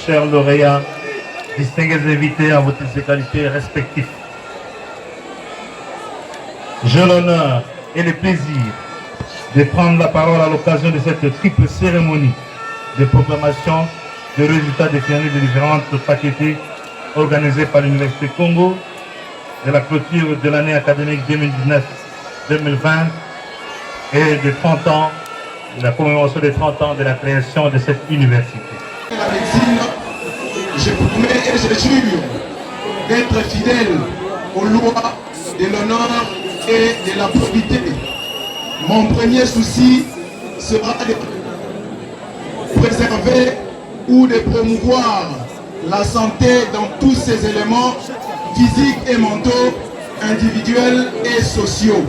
Chers lauréats, distingués invités en vos titres et qualités respectifs, j'ai l'honneur et le plaisir de prendre la parole à l'occasion de cette triple cérémonie de proclamation des résultats définis des différentes facultés organisées par l'Université Congo de la clôture de l'année académique 2019-2020 et de 30 ans, la commémoration des 30 ans de la création de cette université. La médecine, je promets et je jure d'être fidèle aux lois de l'honneur et de la probité. Mon premier souci sera de préserver ou de promouvoir la santé dans tous ses éléments physiques et mentaux, individuels et sociaux.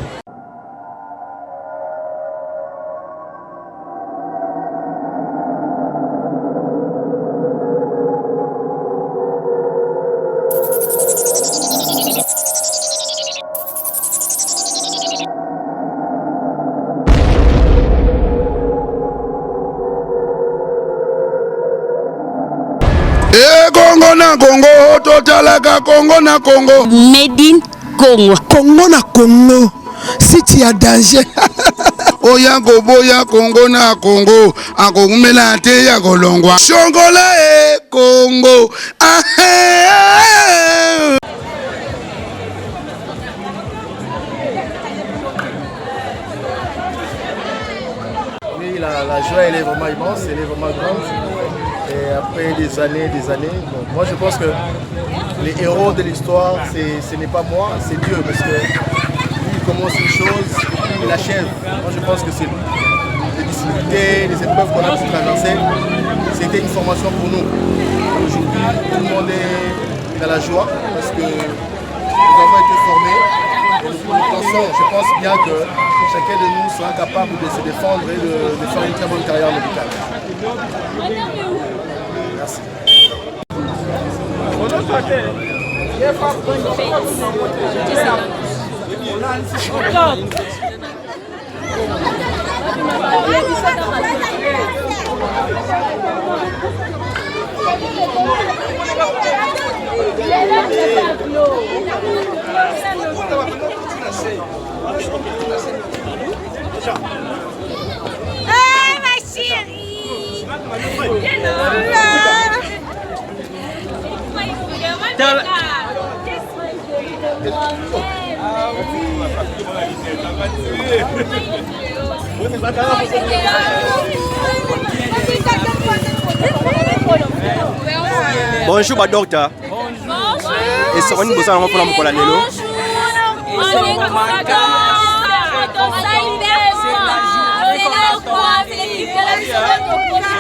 Congo na Congo, totalaka Congo na Congo. Made in Congo. Congo na Congo. Si tu as danger. Oya boya Congo na Congo. Akoumela te ya kolongwa. Shongola e Congo. Oui, la joie elle est vraiment immense, elle est vraiment grande. Et après des années, bon, moi je pense que les héros de l'histoire, ce n'est pas moi, c'est Dieu, parce que lui il commence une chose et puis il achève. Moi je pense que c'est les difficultés, les épreuves qu'on a pu traverser, c'était une formation pour nous. Aujourd'hui, tout le monde est dans la joie parce que nous avons été formés. Et nous pensons, je pense bien que chacun de nous sera capable de se défendre et de faire une très bonne carrière médicale. Merci. Ah, ma chérie! Bonjour, ma docteur. Et c'est une bonne pour la Mokolanelo. C'est vraiment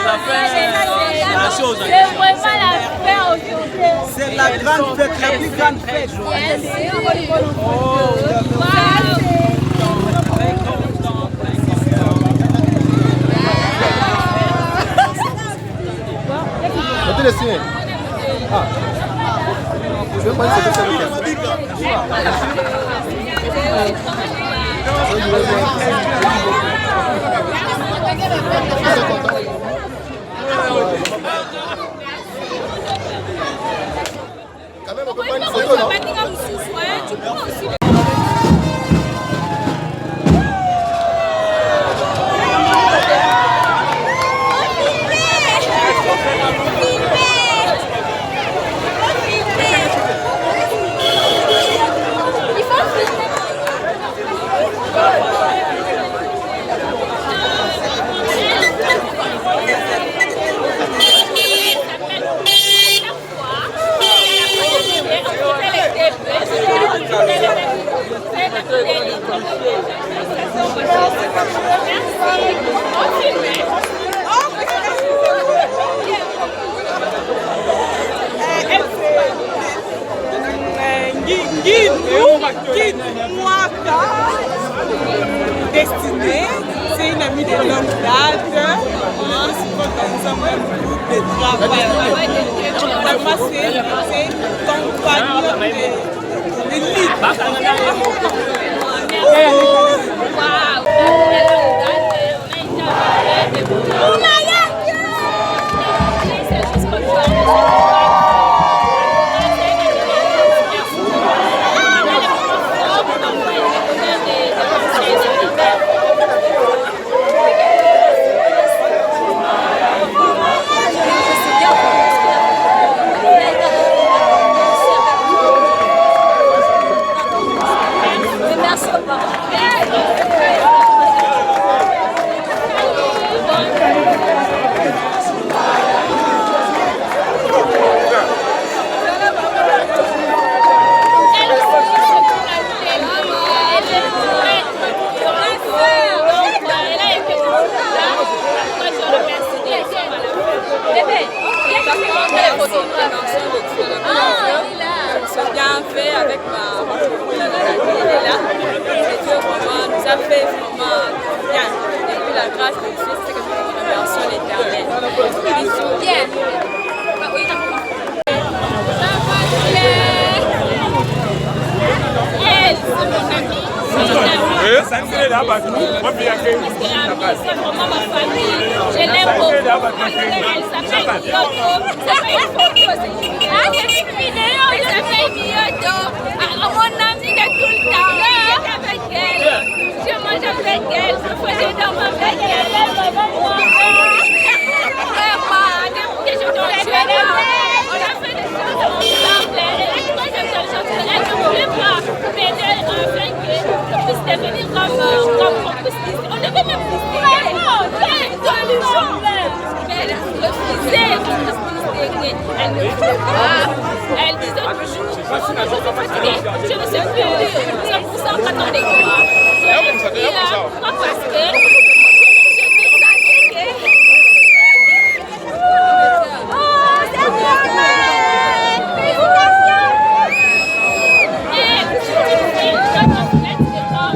la fête aujourd'hui. C'est la grande fête, la plus grande fête. Notez les signes. Ah. Je vais pas dire que quand même, on peut pas une photo, non? Destinée, c'est une amie de longue date. On est souvent ensemble un groupe de travail. Vraiment, c'est une compagnon de lit. C'est bien fait avec ma elle est là. Et Dieu vraiment nous a fait vraiment bien. Et puis la grâce de Dieu, c'est que nous remercions l'Éternel. Ils sont bien. Elle, c'est mon amie. C'est vraiment ma famille. Je l'aime beaucoup. Elle s'appelle Mioto. Cette vidéo, elle s'appelle Mioto. Mon amie de tout le temps. Je avec elle. Je mange avec elle. Je faisais dormir avec elle. Vraiment, depuis que je suis là, on a fait des choses ensemble. Elle a trouvé des choses. Elle ne voulait pas m'aider afin que je puisse devenir comme on puisse discuter. On devait même discuter. Mais elle a refusé qu'on puisse discuter. Elle ne voulait pas. Elle disait toujours, je suis fatiguée. Je ne sais plus 100% quand on est quoi. Et là, pourquoi parce que je suis fatiguée. Oh, c'est normal. Félicitations. Et je suis très complète de toi.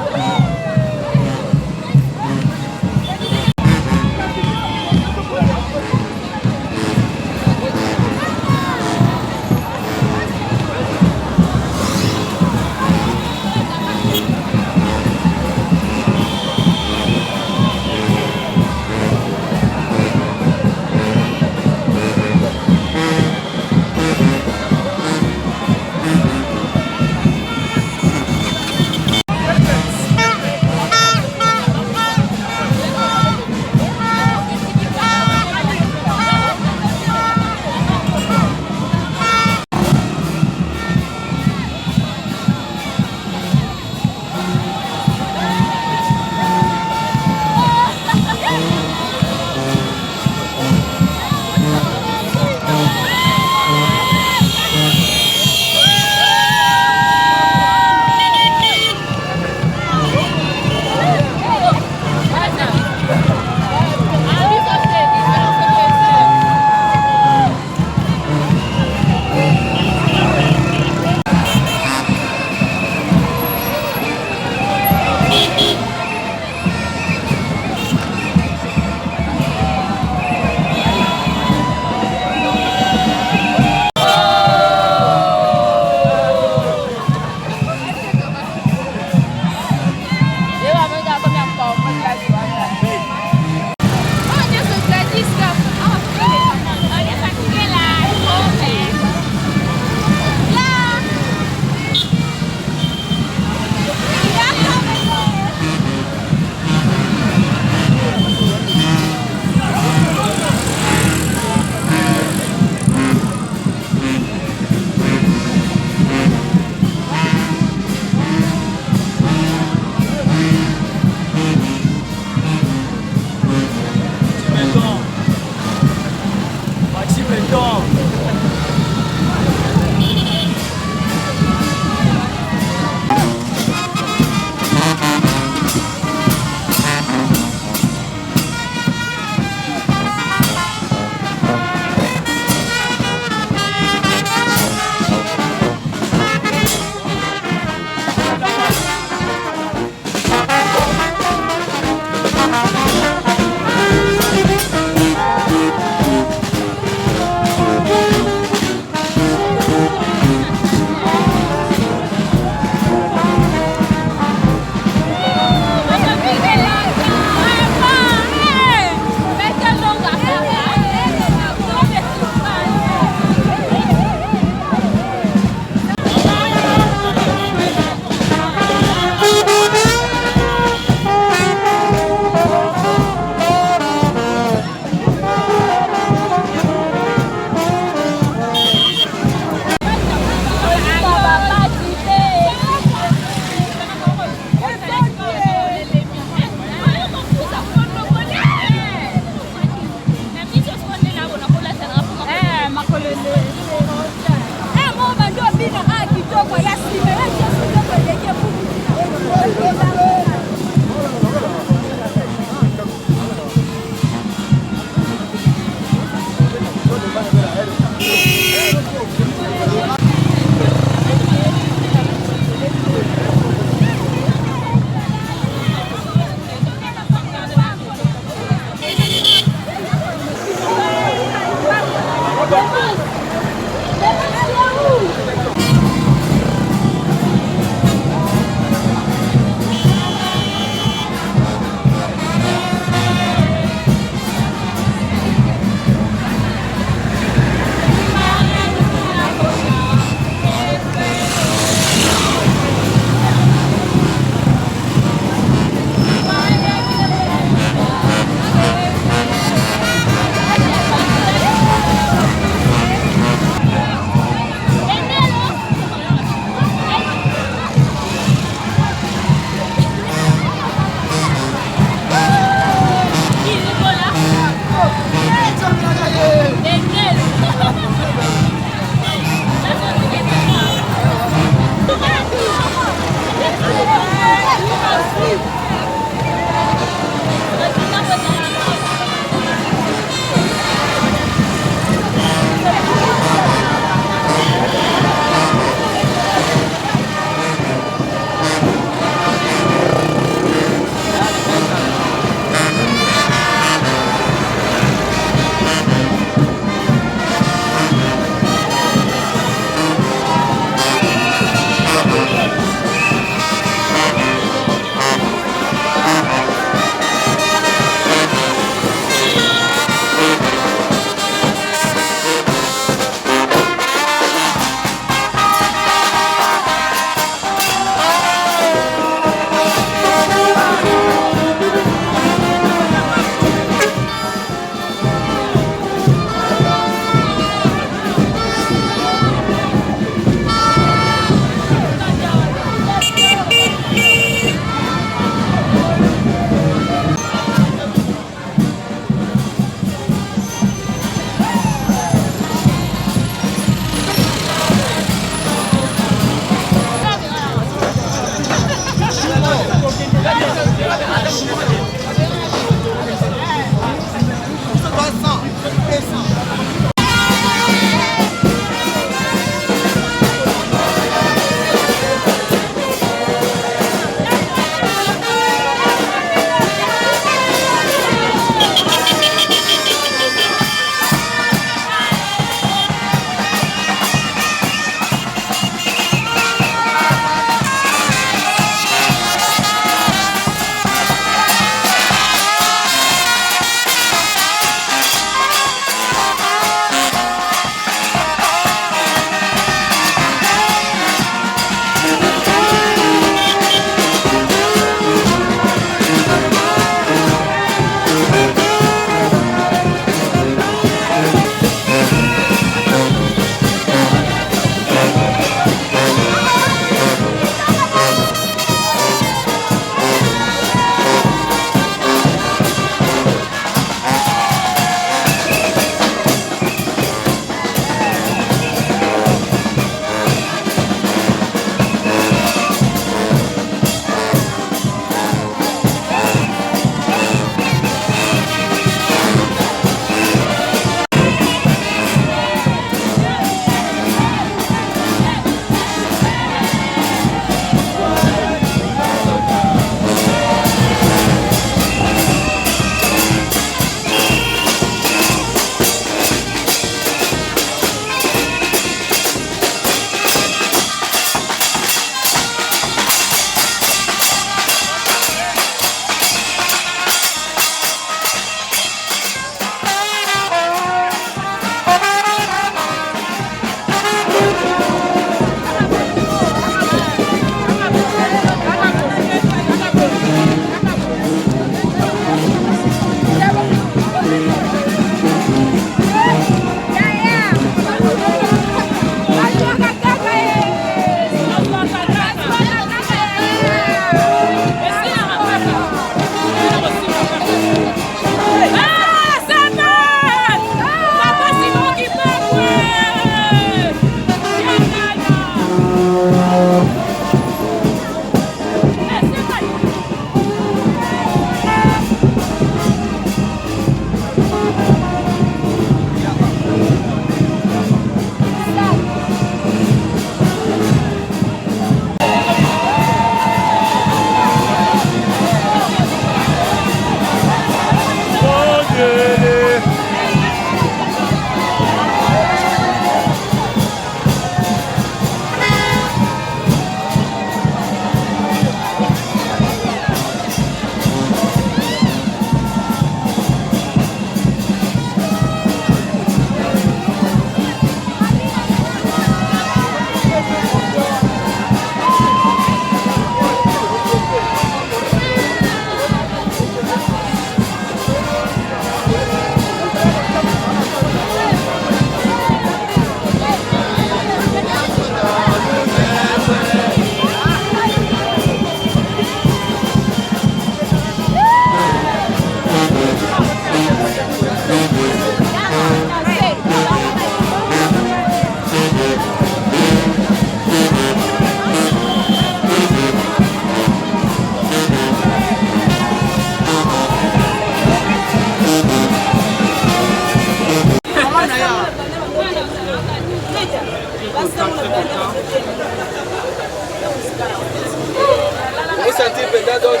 Vous sentez peut-être donc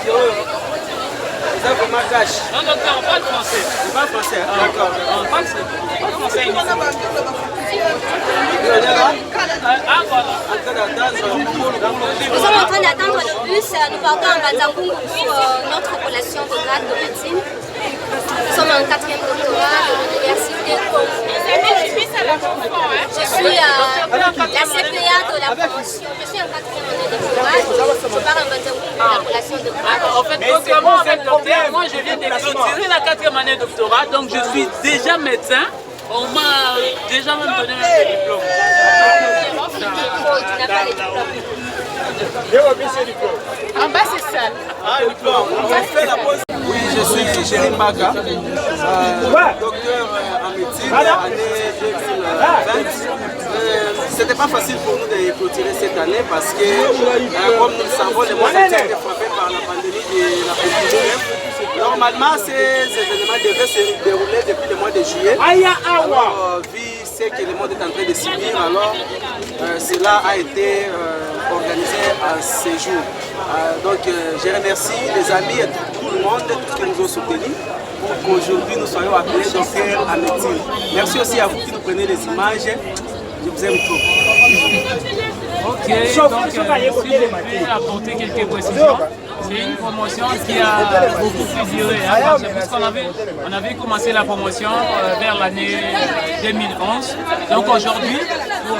ça vraiment cache. Non, docteur, on parle français. On parle français, d'accord. On parle français. Nous sommes en train d'attendre le bus. Nous partons à Banzakungu pour notre collation de grade de médecine. Nous sommes en 4e doctorat de l'université Congo. Je suis la CPA de la promotion. Je suis en 4e année de doctorat. Je pars en Banzakungu pour la collation de grade. En fait, contrairement avec docteur, moi je viens de clôturer la 4e année de doctorat, donc je suis déjà médecin. On m'a déjà même donné un diplôme. Tu n'as pas les diplômes. En bas, c'est ça. Ah, le diplôme. On va faire la pause. Oui, je suis Chéri Mbaka, docteur en médecine, année 2020. C'était pas facile pour nous de clôturer cette année parce que, comme nous le savons, le monde entier a été frappé par la pandémie de la COVID-19. Normalement, ces événements devaient se dérouler depuis le mois de juillet. Alors, vu ce que le monde est en train de subir, alors cela a été organisé à ce jour. Donc, je remercie les amis et tout le monde, tout ce qui nous ont soutenus pour qu'aujourd'hui nous soyons appelés docteurs en médecine. Merci aussi à vous qui nous prenez les images. Je vous aime trop. Ok, donc si je peux apporter quelques précisions. C'est une promotion qui a beaucoup plus duré, hein, parce qu'on avait commencé la promotion vers l'année 2011. Donc aujourd'hui, pour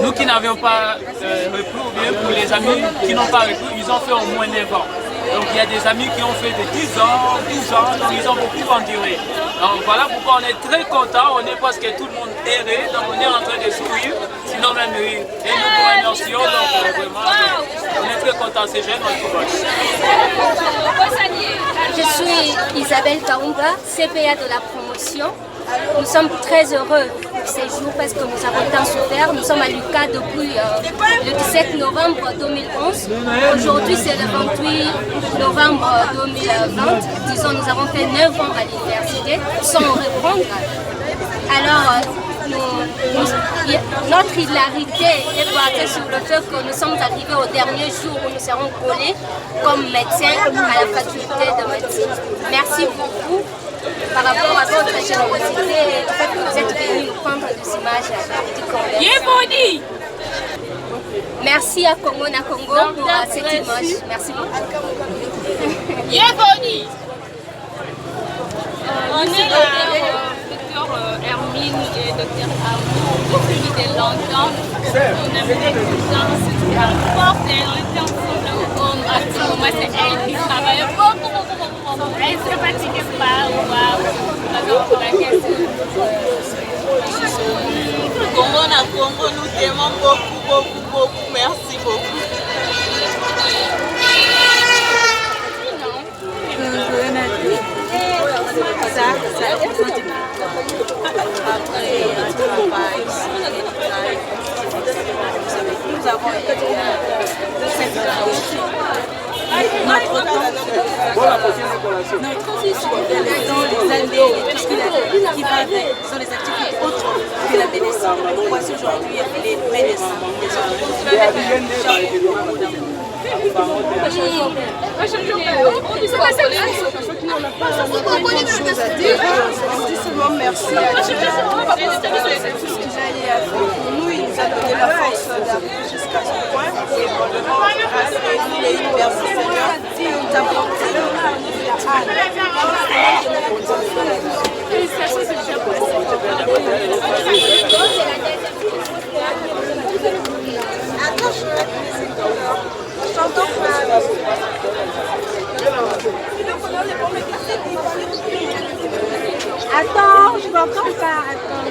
nous qui n'avions pas repris, ou bien pour les amis qui n'ont pas repris, ils ont fait au moins 9 ans. Donc il y a des amis qui ont fait de 10 ans, 12 ans, donc ils ont beaucoup enduré. Donc voilà pourquoi on est très content, on est parce que tout le monde errait, donc on est en train de sourire, sinon même rire. Et nous vous remercions, donc vraiment, on est très contents, ces jeunes, on tout Je suis Isabelle Kaunga, CPA de la promotion. Nous sommes très heureux pour ces jours parce que nous avons tant souffert. Nous sommes à l'UQA depuis le 17 novembre 2011. Aujourd'hui, c'est le 28 novembre 2020. Disons, nous avons fait 9 ans à l'université sans reprendre. Alors, notre hilarité est basée sur le fait que nous sommes arrivés au dernier jour où nous serons collés comme médecins à la faculté de médecine. Merci beaucoup par rapport à votre générosité et le fait que vous êtes venus nous prendre des images du collège. Merci à Congo na Congo pour cette image. Merci beaucoup. On est là, docteur Hermine et docteur Amour, depuis de longtemps. On avait des gens, c'était un fort, on était ensemble comme acteur. Moi, c'est elle qui travaille beaucoup. Elle ne se fatigue pas, waouh. Pour laquelle Congo na Congo, nous t'aimons beaucoup. Merci beaucoup. Ça représente après un travail nous avons été de cette notre fils dans les années, tout ce qui va avec, sont les activités autres que la médecine. Voici aujourd'hui les médecins. Je dis seulement merci à Dieu. C'est tout ce qu'il a fait pour nous. Il nous a donné la force d'arriver jusqu'à ce point. Et vraiment, grâce à nous, les universitaires, nous t'apportons. Félicitations, c'est bien passé. J'entends pas. Attends, je m'entends pas. Attends.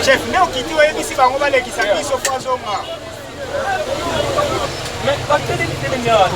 Chef, mais on quitte les ici, on va les qui s'habillent sur Fazon. Mais pas que les meilleurs.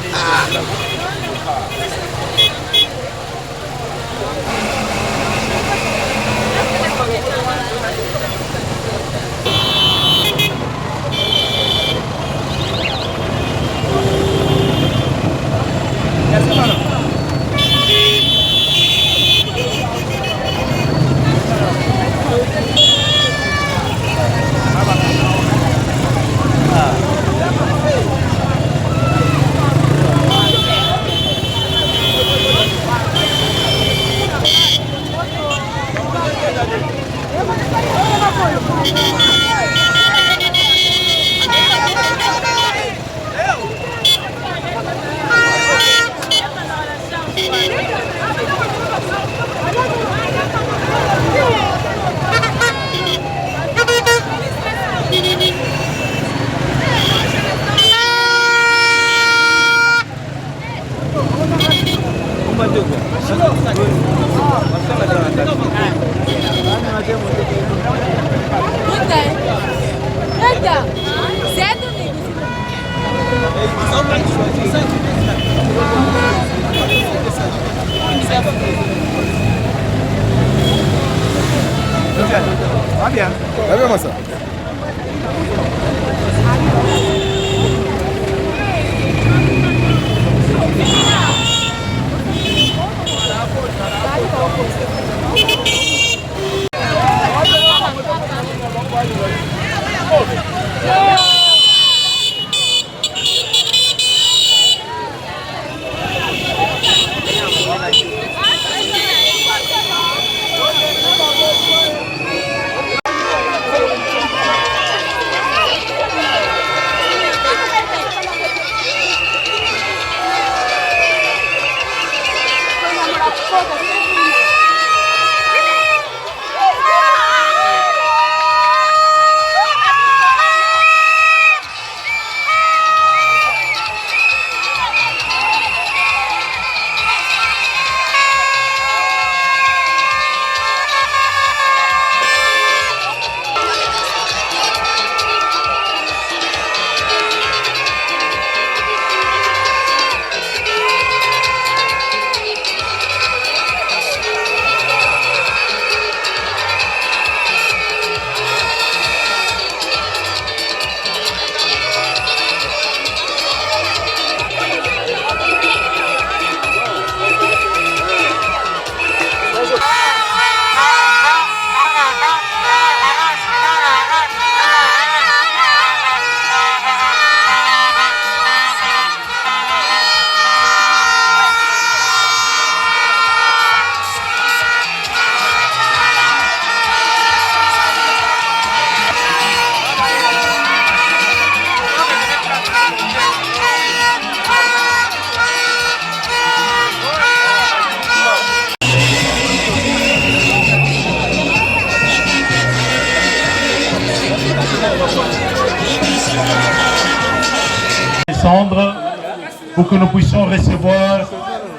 pour que nous puissions recevoir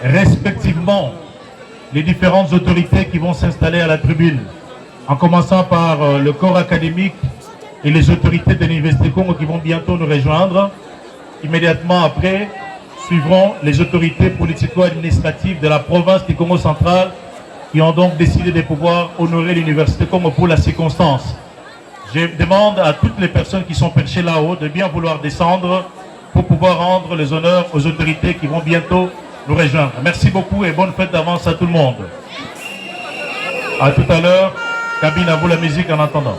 respectivement les différentes autorités qui vont s'installer à la tribune, en commençant par le corps académique et les autorités de l'Université Congo qui vont bientôt nous rejoindre. Immédiatement après, suivront les autorités politico-administratives de la province du Congo central qui ont donc décidé de pouvoir honorer l'Université Congo pour la circonstance. Je demande à toutes les personnes qui sont perchées là-haut de bien vouloir descendre pour pouvoir rendre les honneurs aux autorités qui vont bientôt nous rejoindre. Merci beaucoup et bonne fête d'avance à tout le monde. À tout à l'heure. Cabine, à vous la musique en attendant.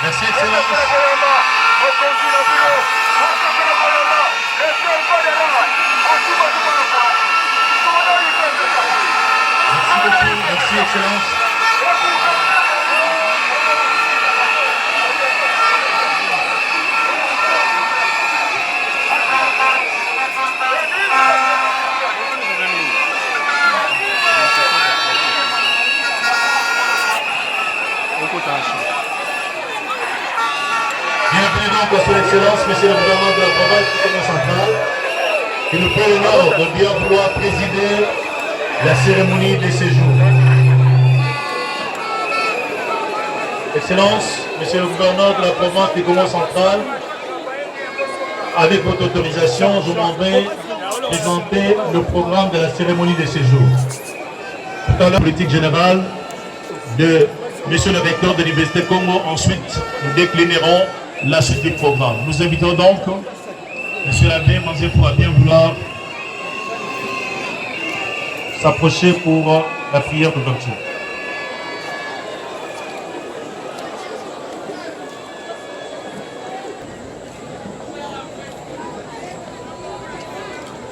Merci, Excellence. Merci, Excellence. Bienvenue donc à son Excellence, Monsieur le Gouvernement de la province du Congo central, qui nous fait l'honneur de bien vouloir présider la cérémonie de séjour. Excellence, Monsieur le Gouverneur de la province du Congo central, avec votre autorisation, je m'en vais présenter le programme de la cérémonie de séjour. Tout à l'heure, politique générale de Monsieur le recteur de l'Université Congo. Ensuite, nous déclinerons la suite du programme. Nous invitons donc Monsieur l'abbé Manzefou à bien vouloir s'approcher pour la prière d'ouverture.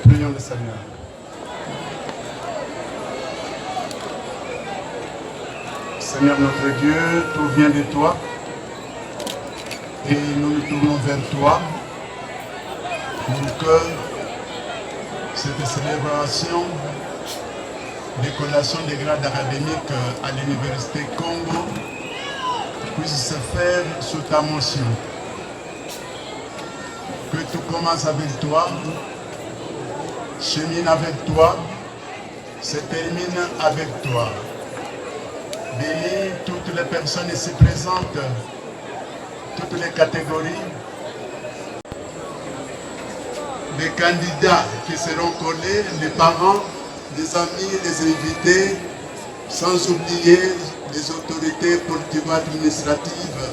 Prions le Seigneur. Seigneur notre Dieu, tout vient de toi et nous nous tournons vers toi pour que cette célébration des collations des grades académiques à l'Université Congo puisse se faire sous ta motion. Que tout commence avec toi, chemine avec toi, se termine avec toi. Bénis toutes les personnes ici présentes, toutes les catégories. les candidats qui seront collés, les parents, les amis, les invités, sans oublier les autorités politico-administratives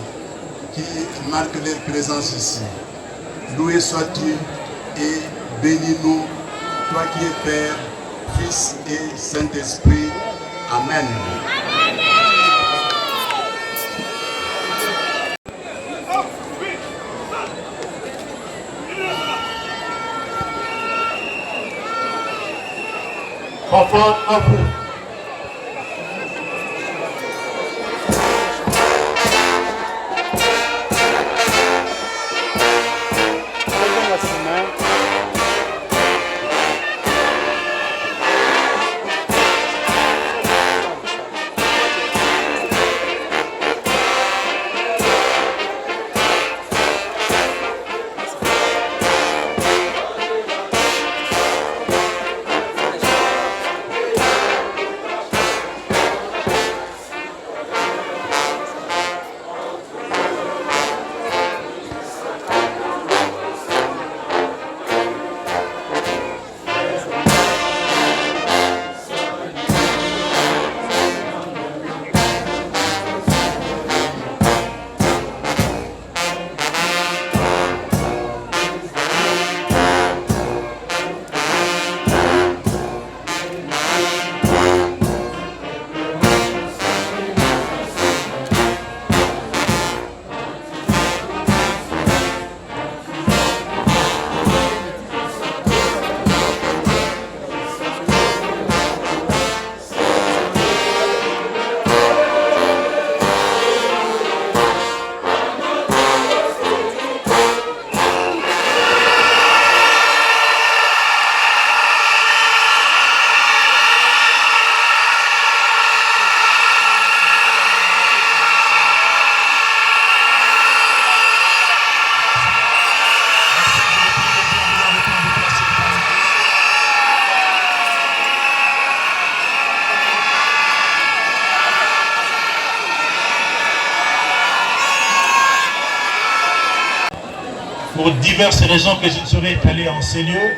qui marquent leur présence ici. Loué sois-tu et bénis-nous, toi qui es Père, Fils et Saint-Esprit. Amen. Enfants, à vous. Pour diverses raisons que je ne saurais étaler en ces lieux,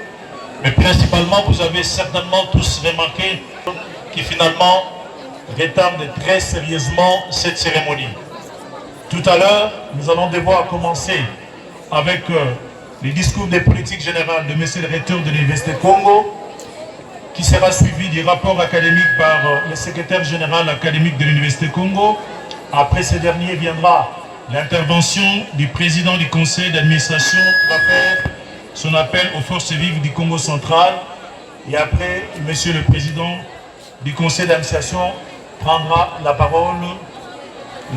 mais principalement, vous avez certainement tous remarqué qui finalement retardent très sérieusement cette cérémonie. Tout à l'heure, nous allons devoir commencer avec les discours des politiques générales de M. le recteur de l'Université Congo, qui sera suivi du rapport académique par le secrétaire général académique de l'Université Congo. Après ce dernier viendra l'intervention du président du conseil d'administration qui va faire son appel aux forces vives du Congo central. Et après, monsieur le président du conseil d'administration prendra la parole.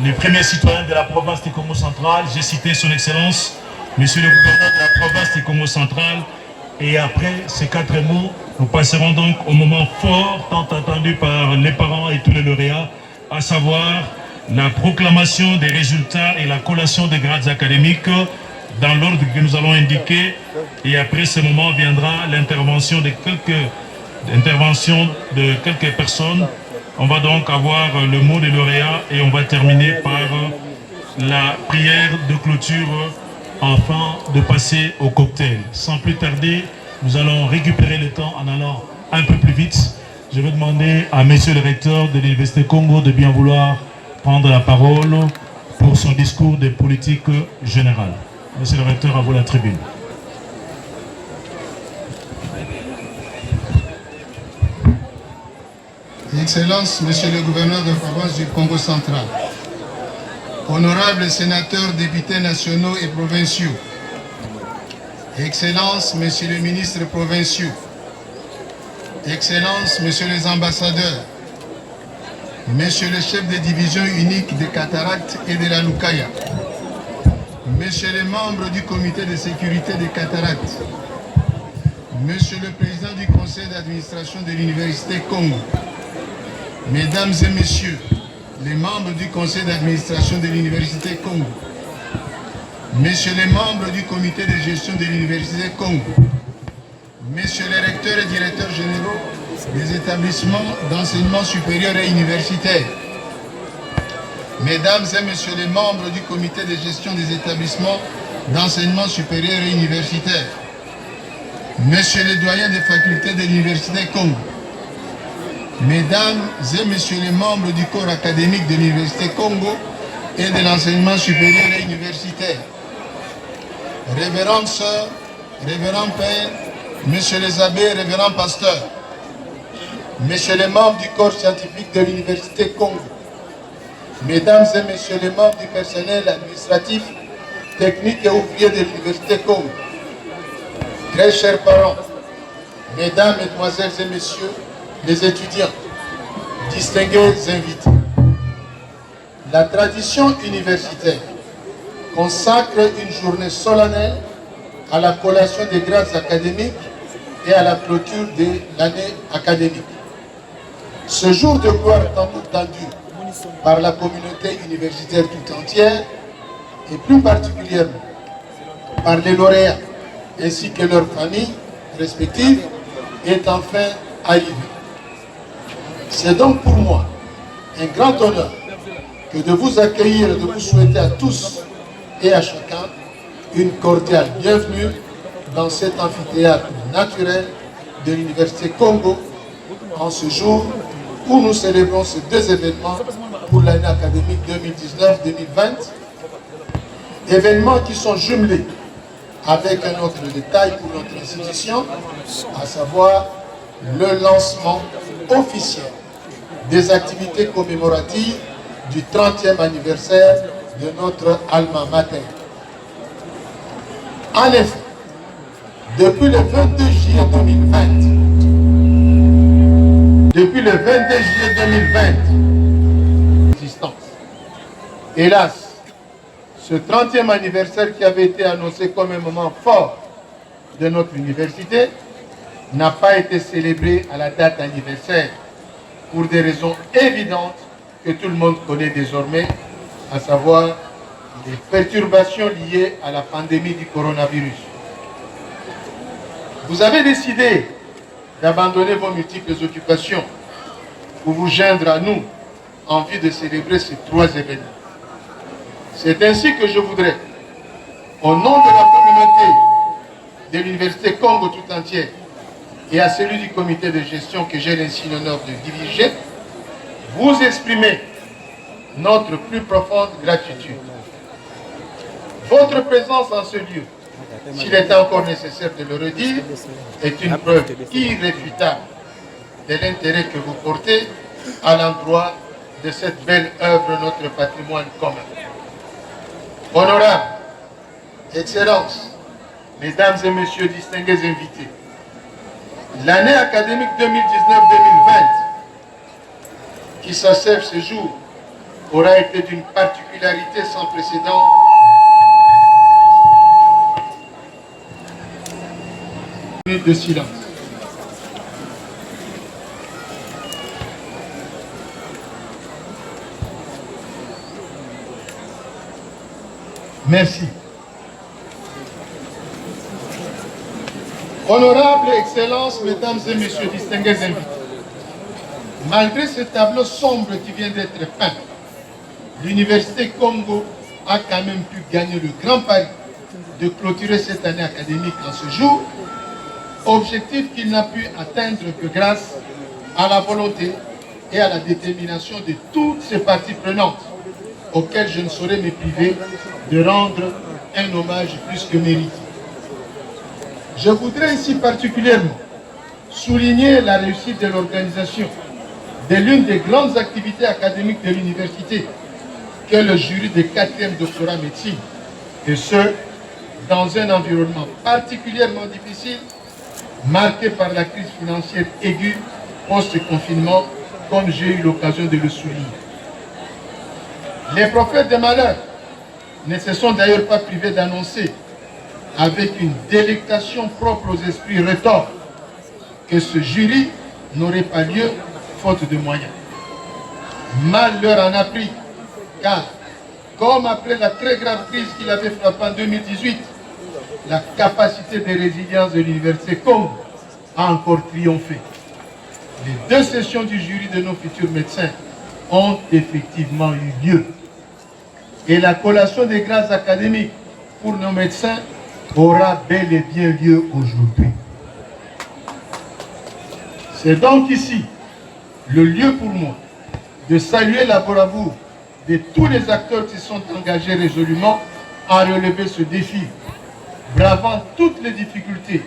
Le premier citoyen de la province du Congo central, j'ai cité son excellence, monsieur le gouverneur de la province du Congo central. Et après ces 4 mots, nous passerons donc au moment fort, tant attendu par les parents et tous les lauréats, à savoir la proclamation des résultats et la collation des grades académiques dans l'ordre que nous allons indiquer. Et après ce moment viendra l'intervention de quelques personnes. On va donc avoir le mot des lauréats et on va terminer par la prière de clôture afin de passer au cocktail. Sans plus tarder, nous allons récupérer le temps en allant un peu plus vite. Je vais demander à monsieur le recteur de l'Université Congo de bien vouloir prendre la parole pour son discours de politique générale. Monsieur le recteur, à vous la tribune. Excellence, monsieur le gouverneur de la province du Congo central, honorables sénateurs, députés nationaux et provinciaux, Excellences, messieurs les ministres provinciaux, Excellences, messieurs les ambassadeurs, Monsieur le chef de division unique des cataractes et de la Lukaya, Monsieur les membres du comité de sécurité des cataractes, Monsieur le président du conseil d'administration de l'Université Congo, Mesdames et Messieurs, les membres du conseil d'administration de l'Université Congo, Messieurs les membres du comité de gestion de l'Université Congo, Messieurs les recteurs et directeurs généraux des établissements d'enseignement supérieur et universitaire, Mesdames et Messieurs les membres du comité de gestion des établissements d'enseignement supérieur et universitaire, Messieurs les doyens des facultés de l'Université Congo, Mesdames et Messieurs les membres du corps académique de l'Université Congo et de l'enseignement supérieur et universitaire, Révérendes sœurs, Révérends pères, Messieurs les abbés, Révérends pasteurs, Messieurs les membres du corps scientifique de l'Université Congo, Mesdames et Messieurs les membres du personnel administratif, technique et ouvrier de l'Université Congo, très chers parents, Mesdames, Mesdemoiselles et Messieurs les étudiants, distingués invités. La tradition universitaire consacre une journée solennelle à la collation des grades académiques et à la clôture de l'année académique. Ce jour de gloire tant attendu par la communauté universitaire tout entière et plus particulièrement par les lauréats ainsi que leurs familles respectives est enfin arrivé. C'est donc pour moi un grand honneur que de vous accueillir et de vous souhaiter à tous et à chacun une cordiale bienvenue dans cet amphithéâtre naturel de l'Université Congo en ce jour où nous célébrons ces deux événements pour l'année académique 2019-2020, événements qui sont jumelés avec un autre détail pour notre institution, à savoir le lancement officiel des activités commémoratives du 30e anniversaire de notre alma mater. En effet, depuis le 22 juillet 2020, existence. Hélas, ce 30e anniversaire qui avait été annoncé comme un moment fort de notre université n'a pas été célébré à la date anniversaire pour des raisons évidentes que tout le monde connaît désormais, à savoir les perturbations liées à la pandémie du coronavirus. Vous avez décidé d'abandonner vos multiples occupations pour vous joindre à nous en vue de célébrer ces trois événements. C'est ainsi que je voudrais, au nom de la communauté de l'Université Congo tout entière et à celui du comité de gestion que j'ai ainsi l'honneur de diriger, vous exprimer notre plus profonde gratitude. Votre présence en ce lieu, s'il est encore nécessaire de le redire, est une preuve irréfutable de l'intérêt que vous portez à l'endroit de cette belle œuvre, notre patrimoine commun. Honorables, Excellences, Mesdames et Messieurs distingués invités, l'année académique 2019-2020 qui s'achève ce jour aura été d'une particularité sans précédent. Une minute de silence. Merci. Honorables Excellences, Mesdames et Messieurs distingués invités, malgré ce tableau sombre qui vient d'être peint, l'Université Congo a quand même pu gagner le grand pari de clôturer cette année académique en ce jour, objectif qu'il n'a pu atteindre que grâce à la volonté et à la détermination de toutes ces parties prenantes, auxquelles je ne saurais me priver de rendre un hommage plus que mérité. Je voudrais ici particulièrement souligner la réussite de l'organisation de l'une des grandes activités académiques de l'université, qu'est le jury de 4e doctorat médecine, et ce, dans un environnement particulièrement difficile, marqué par la crise financière aiguë post-confinement, comme j'ai eu l'occasion de le souligner. Les prophètes de malheur ne se sont d'ailleurs pas privés d'annoncer, avec une délectation propre aux esprits retors, que ce jury n'aurait pas lieu faute de moyens. Mal leur en a pris, car, comme après la très grave crise qui l'avait frappé en 2018, la capacité de résilience de l'Université Congo a encore triomphé. Les deux sessions du jury de nos futurs médecins ont effectivement eu lieu. Et la collation des grades académiques pour nos médecins aura bel et bien lieu aujourd'hui. C'est donc ici le lieu pour moi de saluer la bravoure de tous les acteurs qui sont engagés résolument à relever ce défi, bravant toutes les difficultés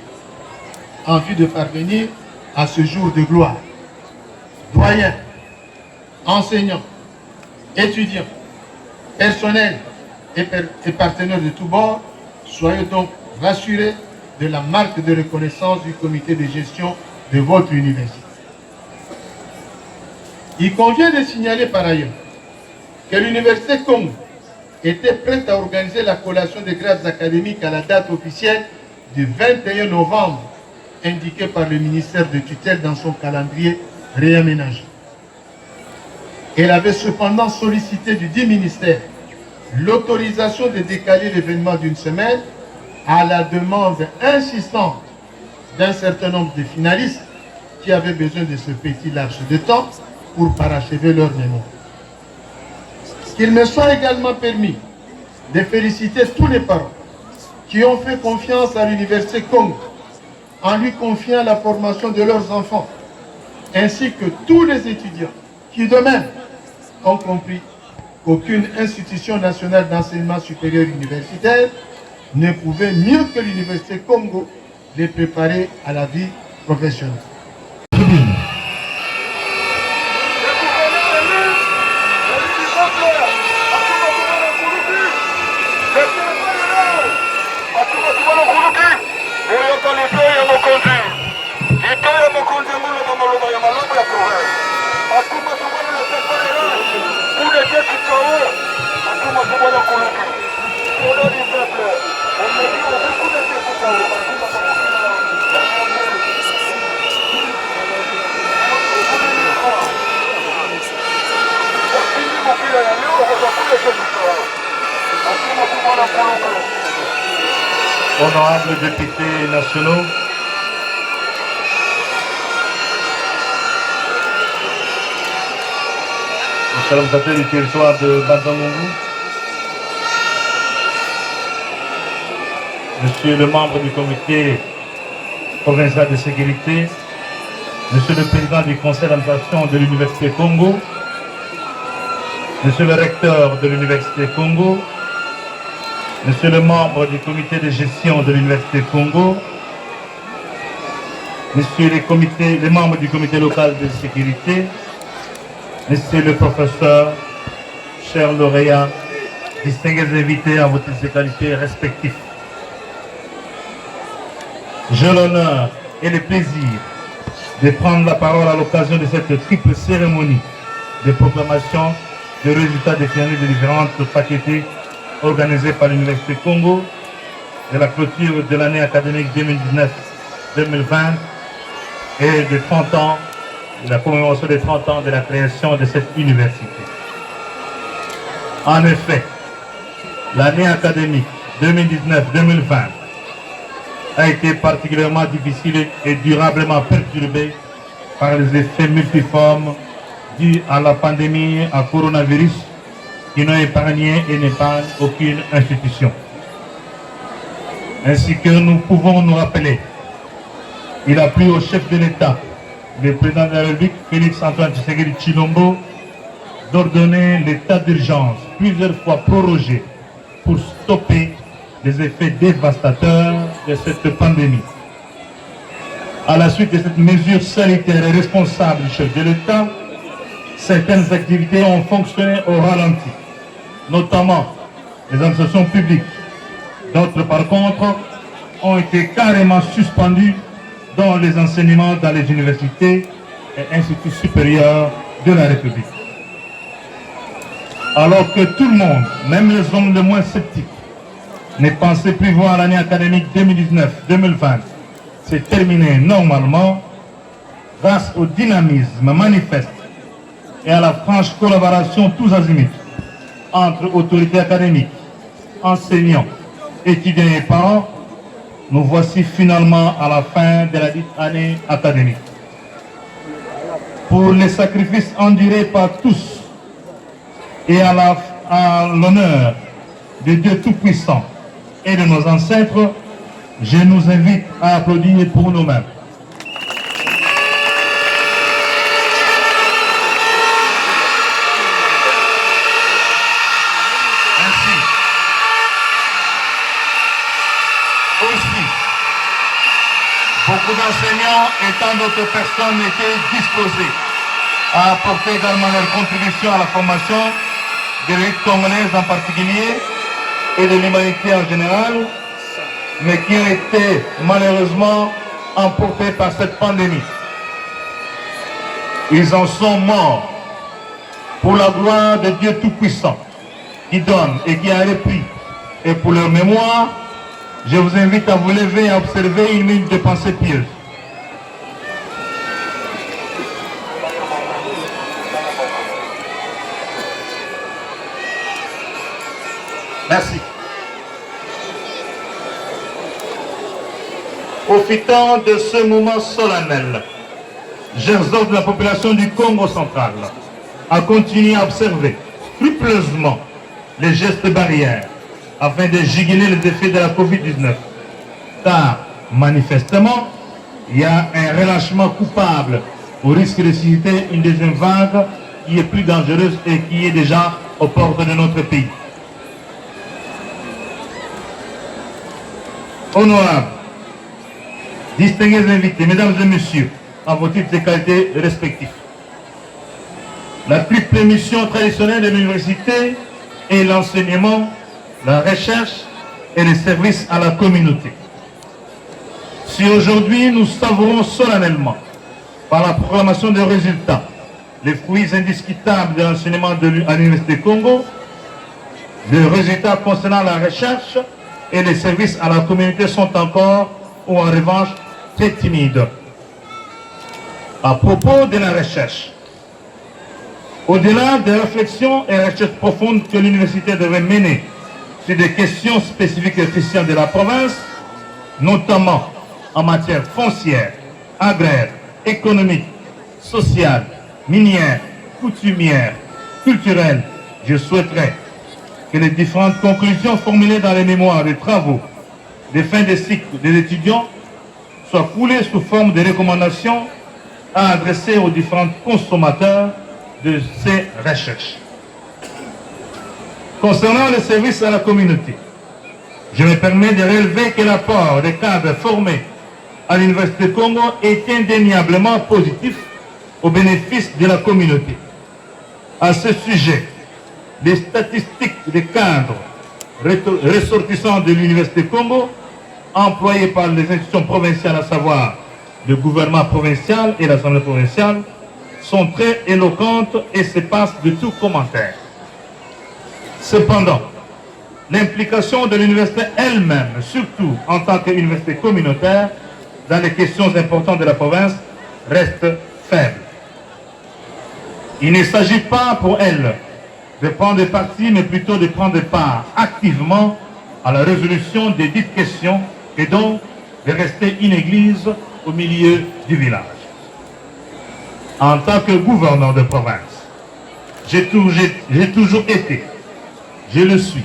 en vue de parvenir à ce jour de gloire. Doyens, enseignants, étudiants, personnels et partenaires de tous bords, soyez donc rassurés de la marque de reconnaissance du comité de gestion de votre université. Il convient de signaler par ailleurs que l'Université Congo était prête à organiser la collation des grades académiques à la date officielle du 21 novembre, indiquée par le ministère de tutelle dans son calendrier réaménagé. Elle avait cependant sollicité du dit ministère l'autorisation de décaler l'événement d'une semaine à la demande insistante d'un certain nombre de finalistes qui avaient besoin de ce petit laps de temps pour parachever leur mémoire. Qu'il me soit également permis de féliciter tous les parents qui ont fait confiance à l'Université Congo en lui confiant la formation de leurs enfants, ainsi que tous les étudiants qui de même ont compris qu'aucune institution nationale d'enseignement supérieur universitaire ne pouvait mieux que l'Université Congo les préparer à la vie professionnelle. Honorables députés nationaux, Monsieur du territoire de Banzangongo, Monsieur le membre du comité provincial de sécurité, Monsieur le président du conseil d'administration de l'Université Congo, Monsieur le recteur de l'Université Congo, Monsieur le membre du comité de gestion de l'Université Congo, Messieurs les membres du comité local de sécurité, Messieurs le professeur, chers lauréats, distingués invités en vos titres et qualités respectifs. J'ai l'honneur et le plaisir de prendre la parole à l'occasion de cette triple cérémonie de proclamation des résultats des finalistes des différentes facultés organisées par l'Université Congo, de la clôture de l'année académique 2019-2020 et de 30 ans, de la commémoration des 30 ans de la création de cette université. En effet, l'année académique 2019-2020 a été particulièrement difficile et durablement perturbée par les effets multiformes dus à la pandémie à coronavirus qui n'ont épargné et n'épargnent aucune institution. Ainsi que nous pouvons nous rappeler, il a plu au chef de l'État, le président de la République, Félix-Antoine Tshisekedi Tshilombo, d'ordonner l'état d'urgence plusieurs fois prorogé pour stopper les effets dévastateurs de cette pandémie. À la suite de cette mesure sanitaire et responsable du chef de l'État, certaines activités ont fonctionné au ralenti, notamment les administrations publiques. D'autres, par contre, ont été carrément suspendues dans les enseignements dans les universités et instituts supérieurs de la République. Alors que tout le monde, même les hommes les moins sceptiques, ne pensaient plus voir l'année académique 2019-2020 se terminer normalement, grâce au dynamisme manifeste et à la franche collaboration tous azimuts entre autorités académiques, enseignants, étudiants et parents, nous voici finalement à la fin de la dite année académique. Pour les sacrifices endurés par tous et à l'honneur de Dieu Tout-Puissant et de nos ancêtres, je nous invite à applaudir pour nous-mêmes. beaucoup d'enseignants et tant d'autres personnes étaient disposées à apporter également leur contribution à la formation de l'élite congolaise en particulier et de l'humanité en général, mais qui ont été malheureusement emportés par cette pandémie. Ils en sont morts pour la gloire de Dieu Tout-Puissant qui donne et qui a repris. Et pour leur mémoire, je vous invite à vous lever et à observer une minute de pensée pieuse. Merci. Profitant de ce moment solennel, j'exhorte la population du Congo central à continuer à observer scrupuleusement les gestes barrières afin de juguler les effets de la Covid-19. Car, manifestement, il y a un relâchement coupable au risque de susciter une deuxième vague qui est plus dangereuse et qui est déjà aux portes de notre pays. Honorables, distingués invités, mesdames et messieurs, en vos titres et qualités respectifs, la triple mission traditionnelle de l'université est l'enseignement, la recherche et les services à la communauté. Si aujourd'hui nous savourons solennellement, par la proclamation des résultats, les fruits indiscutables de l'enseignement à l'Université Congo, les résultats concernant la recherche et les services à la communauté sont encore, ou en revanche, très timides. À propos de la recherche, au-delà des réflexions et recherches profondes que l'université devrait mener sur des questions spécifiques et efficientes de la province, notamment en matière foncière, agraire, économique, sociale, minière, coutumière, culturelle, je souhaiterais que les différentes conclusions formulées dans les mémoires des travaux des fins de cycle des étudiants soient coulées sous forme de recommandations à adresser aux différents consommateurs de ces recherches. Concernant les services à la communauté, je me permets de relever que l'apport des cadres formés à l'Université Congo est indéniablement positif au bénéfice de la communauté. À ce sujet, les statistiques des cadres ressortissants de l'Université Congo, employés par les institutions provinciales, à savoir le gouvernement provincial et l'Assemblée provinciale, sont très éloquentes et se passent de tout commentaire. Cependant, l'implication de l'université elle-même, surtout en tant qu'université communautaire, dans les questions importantes de la province, reste faible. Il ne s'agit pas pour elle de prendre parti, mais plutôt de prendre part activement à la résolution des dites questions et donc de rester une église au milieu du village. En tant que gouverneur de province, j'ai toujours été, je le suis,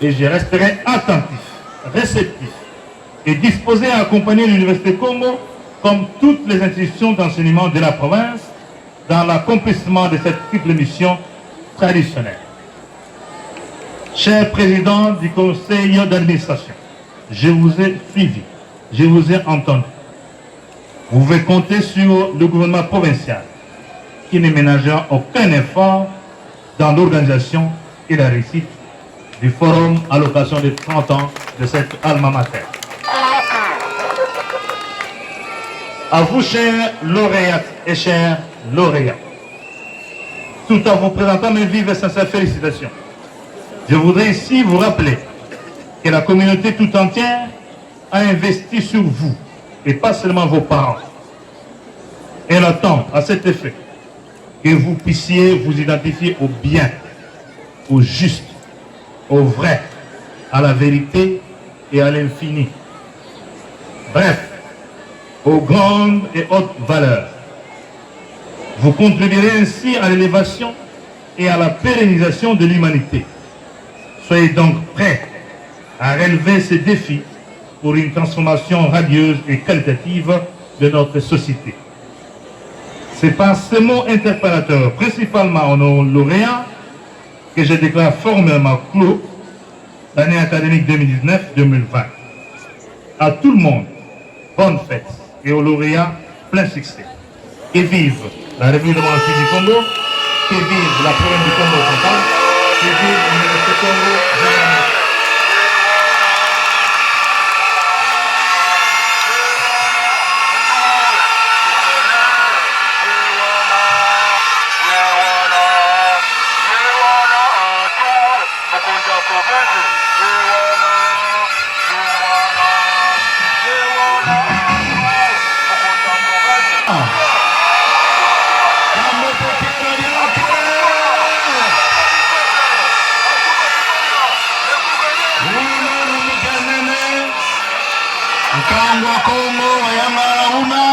et je resterai attentif, réceptif et disposé à accompagner l'Université Congo comme toutes les institutions d'enseignement de la province dans l'accomplissement de cette triple mission traditionnelle. Cher président du conseil d'administration, je vous ai suivi, je vous ai entendu. Vous pouvez compter sur le gouvernement provincial qui ne ménagera aucun effort dans l'organisation et la réussite du forum à l'occasion des 30 ans de cette alma mater. À vous, chers lauréates et chers lauréats, tout en vous présentant mes vives et sincères félicitations, je voudrais ici vous rappeler que la communauté tout entière a investi sur vous, et pas seulement vos parents. Elle attend à cet effet que vous puissiez vous identifier au bien, au juste, au vrai, à la vérité et à l'infini. Bref, aux grandes et hautes valeurs. Vous contribuerez ainsi à l'élévation et à la pérennisation de l'humanité. Soyez donc prêts à relever ces défis pour une transformation radieuse et qualitative de notre société. C'est par ce mot interpellateur, principalement en nos lauréats, que je déclare formellement clos l'année académique 2019-2020. À tout le monde, bonne fête. et aux lauréats plein succès. Et vive la République démocratique du Congo, que vive la province du Congo central, que vive l'Université Congo. Mkangwa Kongo bayangala una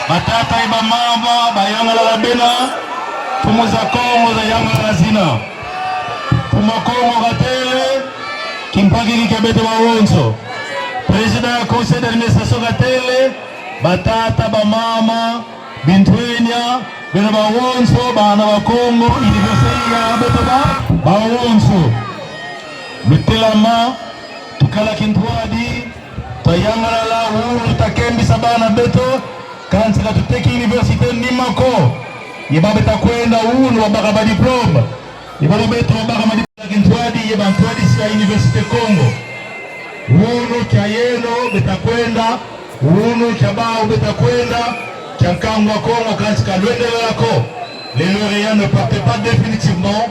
batata ibamamba bayangala bena tumuza Kongo za yangala zina tuma Kongo gatele kimpaki kikabete bawonso Président ya conseil d'administration gatele batata bamama bintwenya bena bawonso bana ba Kongo université ya beto bawonso lutelama tukala kintwadi Tayangala la uru takembi sabana beto kansila tuteki universite nimako yebabe takwenda unu wabaka ba diploma yebabe beto wabaka ma diploma kintwadi yebantwadi siya universite Congo unu kya yeno betakwenda unu kya bao betakwenda kya nkangwa Congo kansika lwende lako les lauréats ne partent pas définitivement,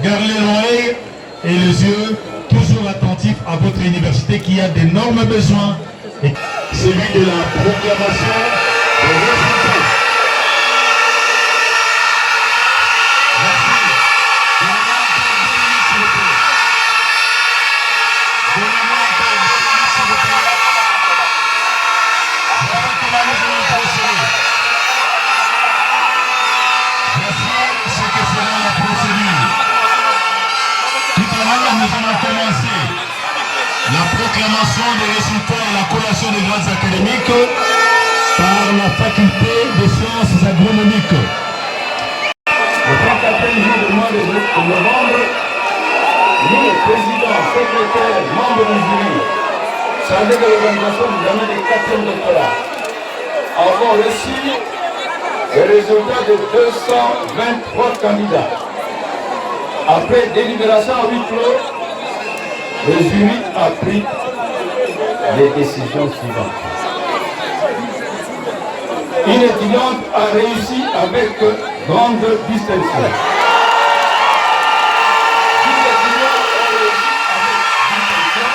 gardez l'oreille et les yeux toujours attentif à votre université qui a d'énormes besoins. Et celui de la proclamation des résultats. La proclamation des résultats et la collation des grades académiques par la faculté des sciences agronomiques. Le 34e jour du mois de novembre, nous, président, secrétaire, membres du jury, chargés de l'organisation du examen des 4e doctorats, avons reçu les résultats de 223 candidats. Après délibération à huis clos, le jury a pris les décisions suivantes. Une étudiante a réussi avec grande distinction. 10 étudiants ont réussi avec distinction.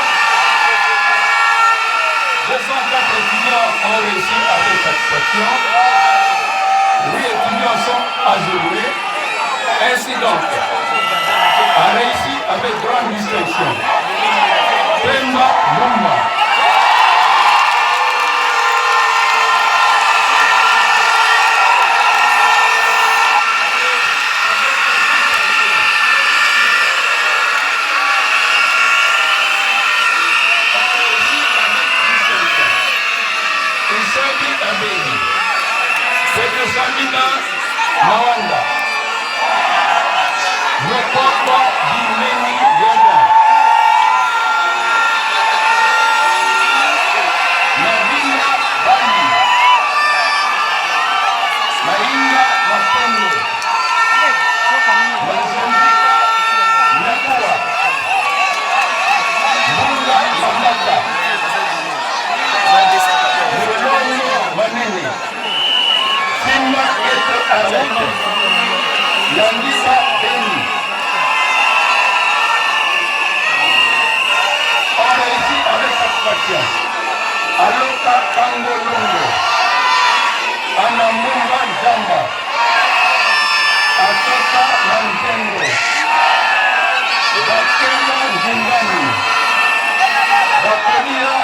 204 étudiants ont réussi avec satisfaction. 8 étudiants sont ajourés. Ainsi donc, a réussi avec grande distinction. Pemba Mumba. Isabi Abedi. Pedro Samina Mawanda. Nokoko Dimeni Yada. Nabila Bani. Maringa Mapendo. Mazambika Nakua. Bunga Mamata. Mulongo Manene. Simba Eto Arete. Yandisa Beni. On réussit avec satisfaction. Aloka Tango Longo. Anamumba Jamba. Asoka Mantengo. Bakema Zimbani. Bakolia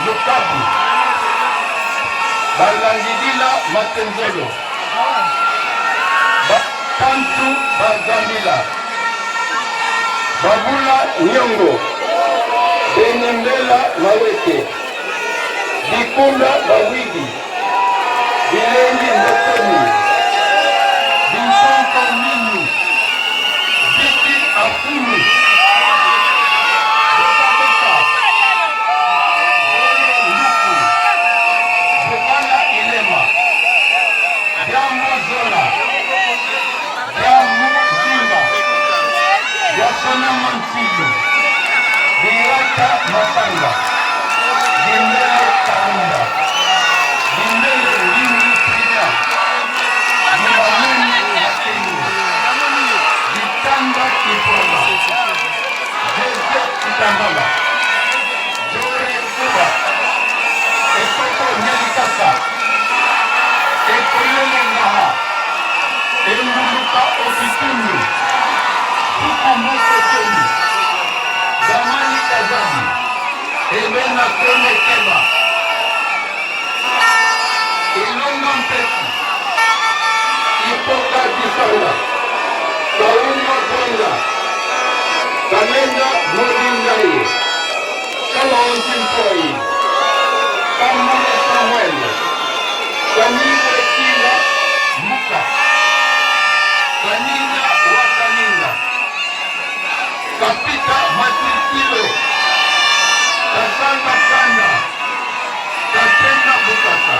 Lukabu. Balangidila Matenzelo. Tantu Bazamila. Babula Nyongo. Benembela Mawete. Bikunda Bawidi. Bilendi Ndotoni. Binsonko Mini. Biki Afuni. Bokabeka. Bole Luku. Katanga, Gendele Kalunda, Gendele Lini Prida, Gibamene Yakenyi, Gitanga Kipola, Jeze Kitambala, Jore Kuba, Ekoko Nyalikasa, Ekoyele Ngaha, Eluluka Ofitunu, Kukumoko Keni, Zamani Kazani, Elena Kone Keba, Ilonga Mpesi, Ipoka Kisala, Kaunga Bonga, Kanenda Modingaye, Kalonzin Koi, Kamune Samuel, Kanina Kila Muka, Kanina Wakaninga, Kapita Matikilo, Kasanga Kanda, Katenda Bukasa,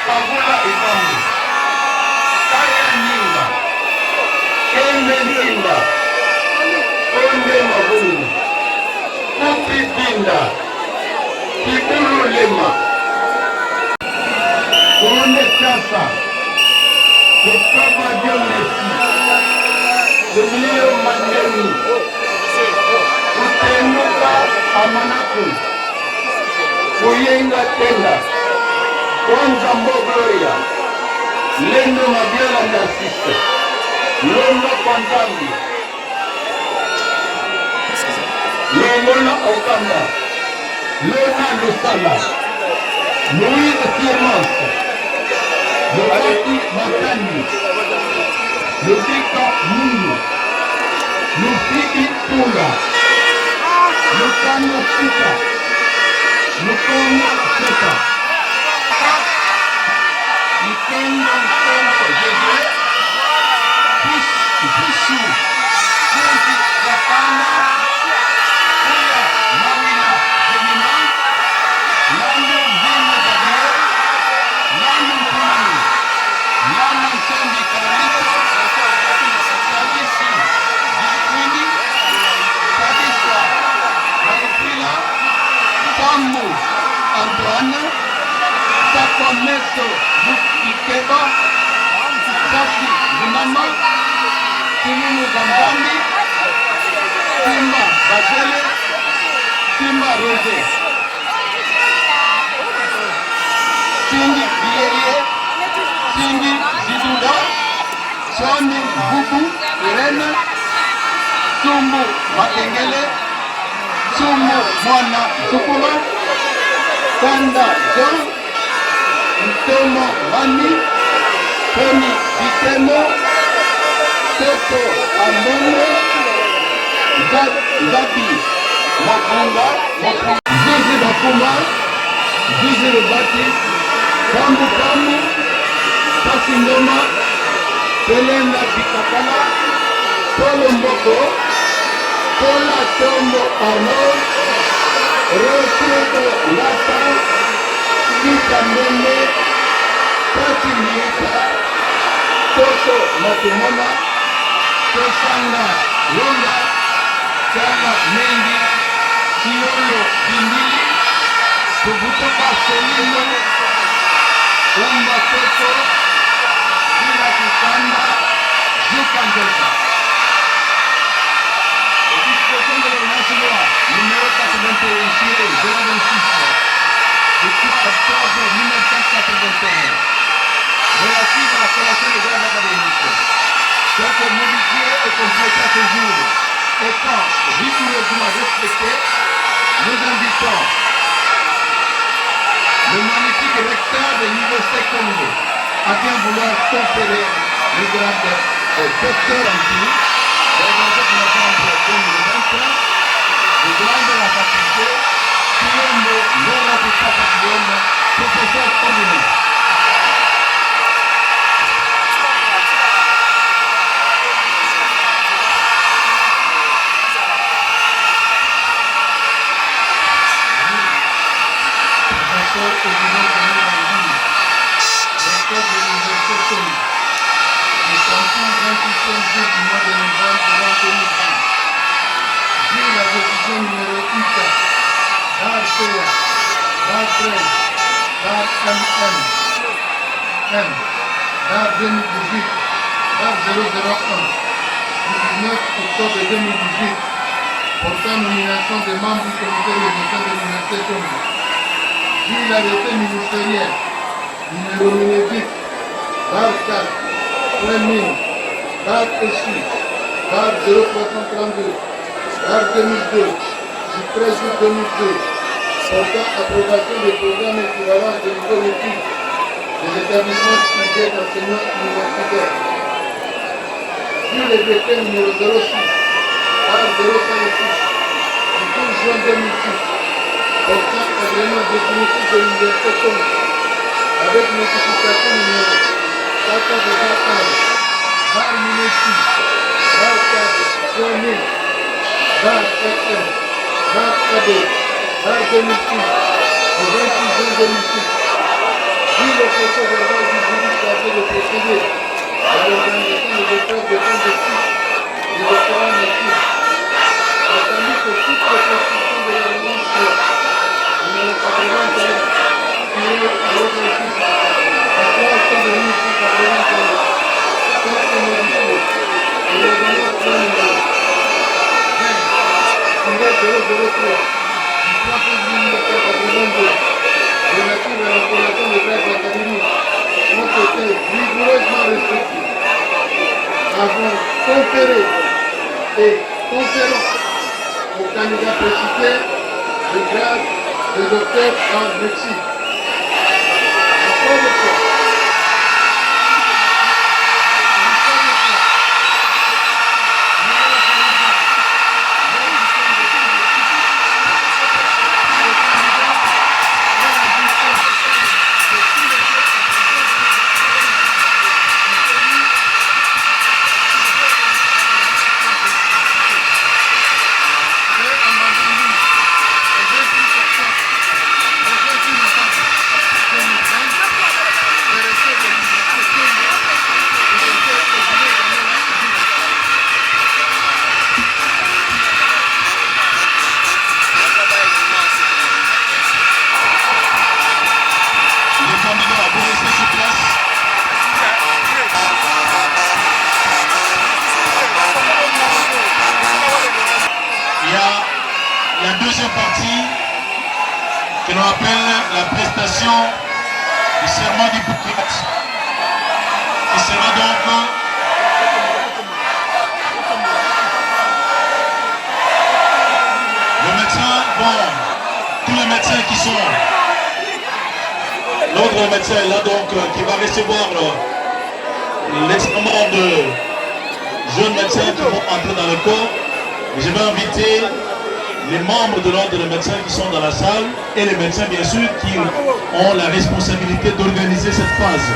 Kavula Ibangu, Kaya Ninga, Kende Ninga, Konde Mabungu, Kupi Binda, Kibulu Lema, Konde Chasa, Kutaba Dionesi, Kubilio Mandeni, Kutenuka Amanaku, Kuyenga Tenda, Kwanza Mbo Gloria, Lendo Mabiela Nasiste, Londo Kwanzambi, Lomona Okamba, Lona Lusala, Louise Clémence, Lopati Makani, Lupika Mungu, Lupiki Pula, Lukano Sita, Lukono Seta, Lukendo Nkonko Jeje, Pusu, Kunti Kapana, Kuya Mawina Jemina, Lando Vima Gabriel, Lando Mpumani, Lando Nsombi Karito, Sabisi Jikwini, Sabisa Marupila, Tamu Antoine, Takomeso Bukikeba, Sasi Zinama, Timunu Gambambi, Simba Bazele, Simba Rose, Cindy Biyerie, Cindy Ziduda, Soni Bubu, Irene, Sumbu Makengele, Sumbu Mwana Sukuma, Kanda Jean, Ntomo Mani, Tony Bitemo, Toto Amono, Zabi Makunga, Zizi Bakuma, Zizi Rubati, Kambu Kamu, Pasindoma, Pelenda Bikapala, Polo Mboko, Pola Tombo Arnaud, Rosuko Lata, Sita Mene, Pati Mieta, Toto Matumona, Tosanga Longa, Chama Mengi, Chiolo Bindili, Kubutoka Selino, Umba Toto, Vila Kikanda, Zukandoka. Disposition de l'ordonnance numéro 81 du 3 octobre 1981 relative à la collation des grades académiques. Soit modifié et complété à ce jour, étant rigoureusement respecté, nous invitons le magnifique recteur de niveau secondaire à bien vouloir conférer le grade de docteur en tout, le 27 novembre 2020, le grade de la faculté, Kiyondo Lora Bukata Kiyondo, professeur communiste. Numéro 8 CPA, DAR 13, DAR MM, M, DAR 2018, DAR 001, du 19 octobre 2018, portant nomination des membres du comité de gestion de l'Université Congo. Vu l'arrêté ministériel numéro Minédic, DAR 4, point 1000, DAR échu, DAR 0332, DAR 2002, du 13 août 2002, portant approbation des programmes équivalents de niveau d'études des établissements privés d'enseignement universitaire. Vu le décret numéro 06, DAR 056, du 12 juin 2006, portant agrément définitif de l'Université Congo, avec notification numéro 471, DAR Minédic, DAR 4, point 1000, DAR FM, DAR AB, DAR 2006, du 26 juin 2006. Vu le procès verbal du jury chargé de procéder à l'organisation des épreuves de fin d'études des doctorats en études, attendu que toute proposition de l'ordonnance numéro 81 tiré à l'organisation à 3 octobre 1895, soit modifié, et l'ordonnance numéro 20-003 du 3 février 1982 relative à l'appellation des classes académiques ont été rigoureusement respectées. Avons conféré et conférons aux candidats précités le grade de docteur en médecine. Encore une fois, la deuxième partie que l'on appelle la prestation du serment d'Hippocrate, qui sera donc le médecin, bon, tous les médecins qui sont, l'autre médecin est là donc qui va recevoir l'extrêmement de jeunes médecins qui vont entrer dans le corps. Je vais inviter les membres de l'ordre des médecins qui sont dans la salle et les médecins bien sûr qui ont la responsabilité d'organiser cette phase.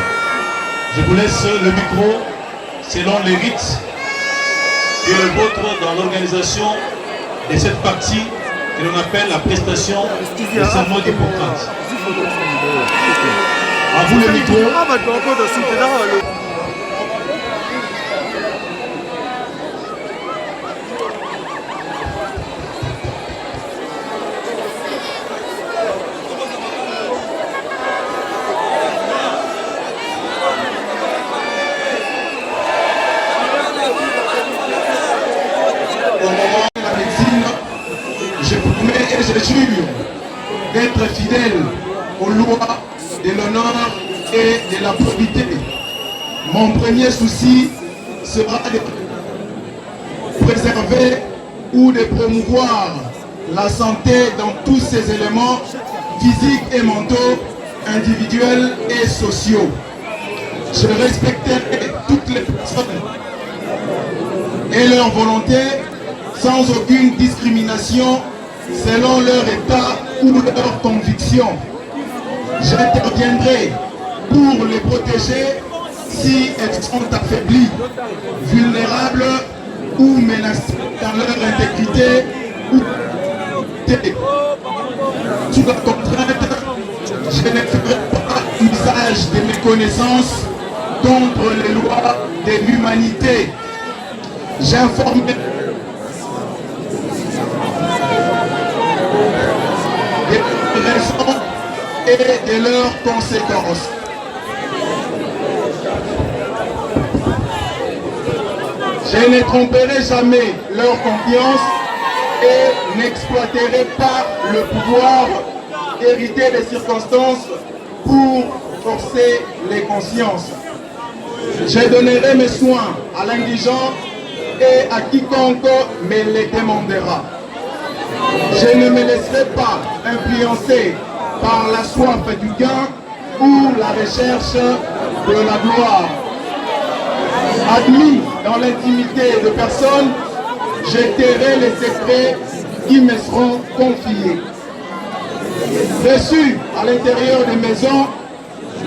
Je vous laisse le micro selon les rites qui est le vôtre dans l'organisation de cette partie que l'on appelle la prestation du serment d'Hippocrate. À vous le micro. Je jure d'être fidèle aux lois de l'honneur et de la probité. Mon premier souci sera de préserver ou de promouvoir la santé dans tous ses éléments physiques et mentaux, individuels et sociaux. Je respecterai toutes les personnes et leur volonté sans aucune discrimination selon leur état ou leur conviction. J'interviendrai pour les protéger si elles sont affaiblies, vulnérables ou menacées dans leur intégrité ou sous la contrainte. Je ne ferai pas usage de mes connaissances contre les lois de l'humanité. J'informerai raisons et de leurs conséquences. Je ne tromperai jamais leur confiance et n'exploiterai pas le pouvoir hérité des circonstances pour forcer les consciences. Je donnerai mes soins à l'indigent et à quiconque me les demandera. Je ne me laisserai pas influencer par la soif du gain ou la recherche de la gloire. Admis dans l'intimité de personnes, je tairai les secrets qui me seront confiés. Reçu à l'intérieur des maisons,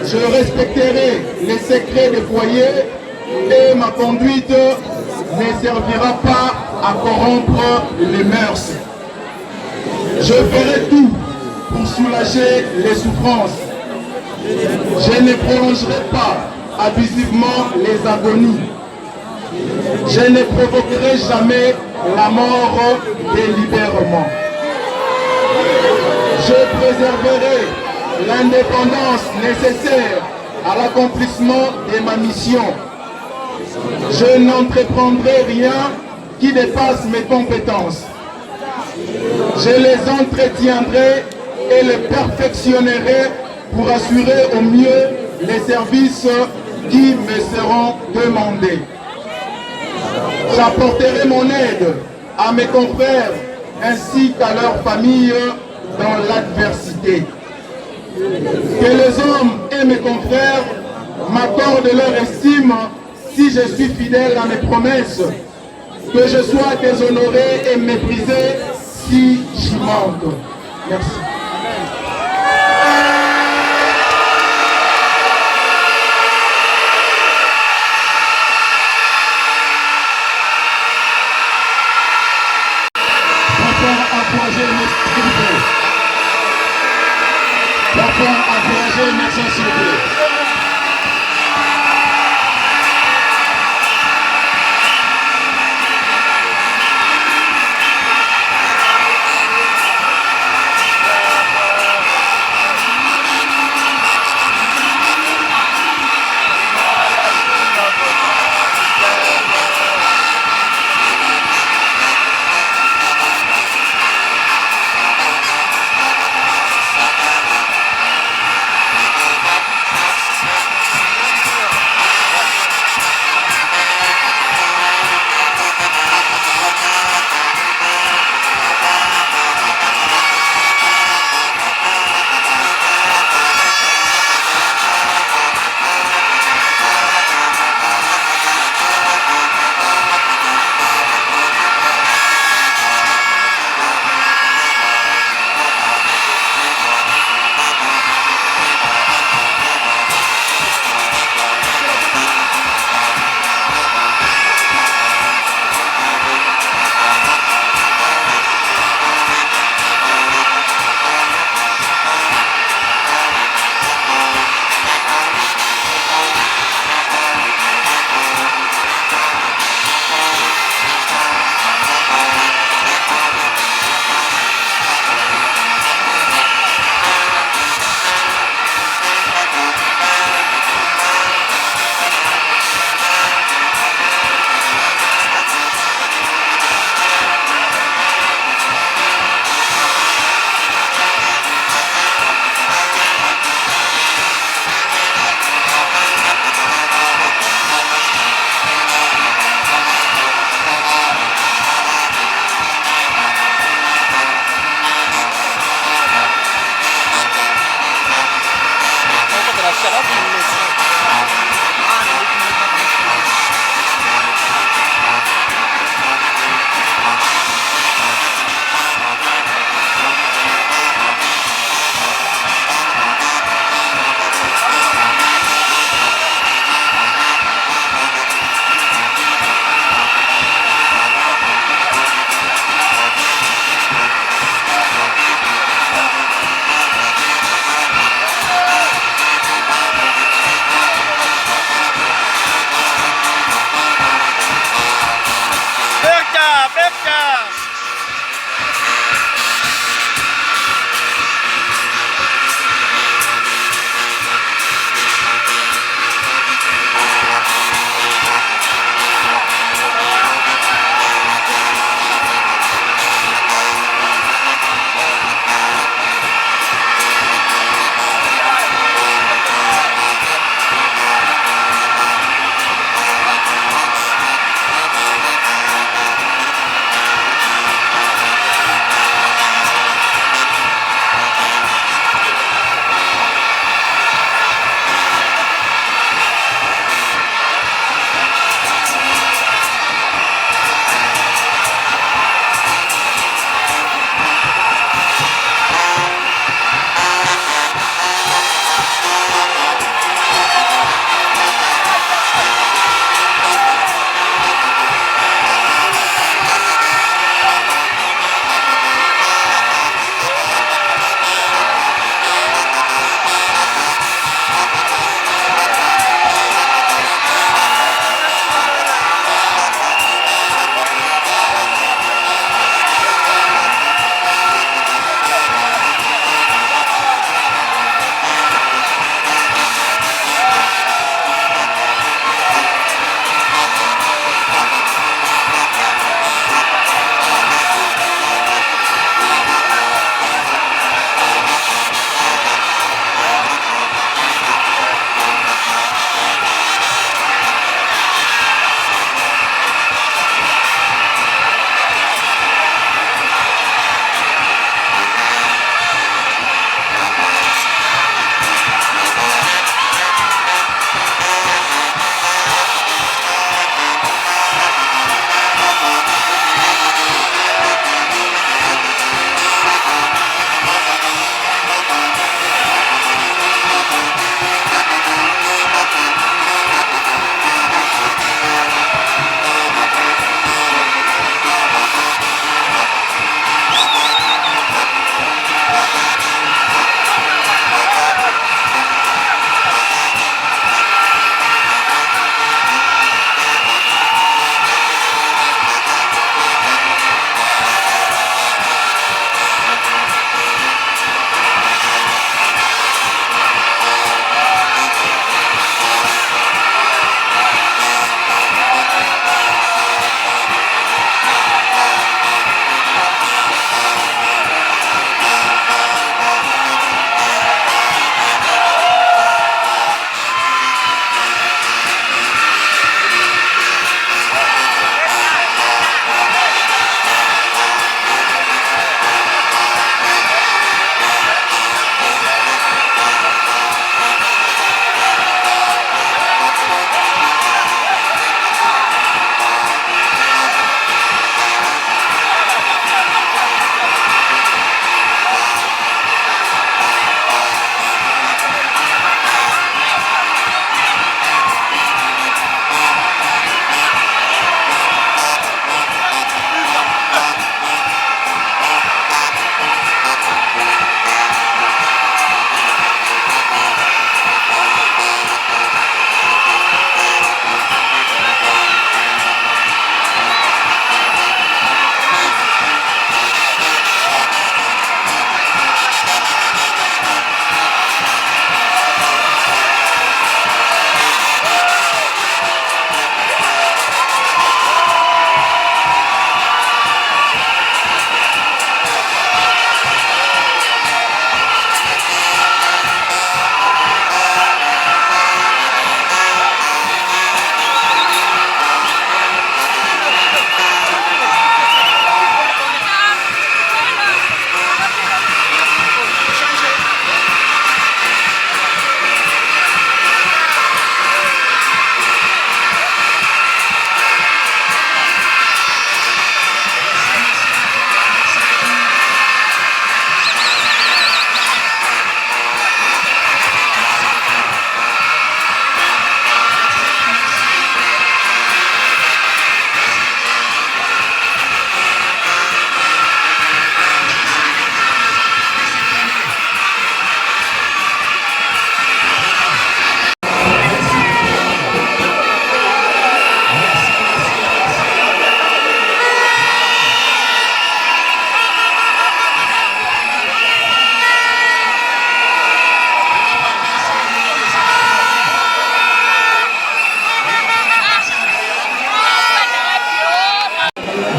je respecterai les secrets des foyers et ma conduite ne servira pas à corrompre les mœurs. Je ferai tout pour soulager les souffrances. Je ne prolongerai pas abusivement les agonies. Je ne provoquerai jamais la mort délibérément. Je préserverai l'indépendance nécessaire à l'accomplissement de ma mission. Je n'entreprendrai rien qui dépasse mes compétences. Je les entretiendrai et les perfectionnerai pour assurer au mieux les services qui me seront demandés. J'apporterai mon aide à mes confrères ainsi qu'à leurs familles dans l'adversité. Que les hommes et mes confrères m'accordent leur estime si je suis fidèle à mes promesses. Que je sois déshonoré et méprisé si j'y manque. Merci. Merci, s'il vous plaît.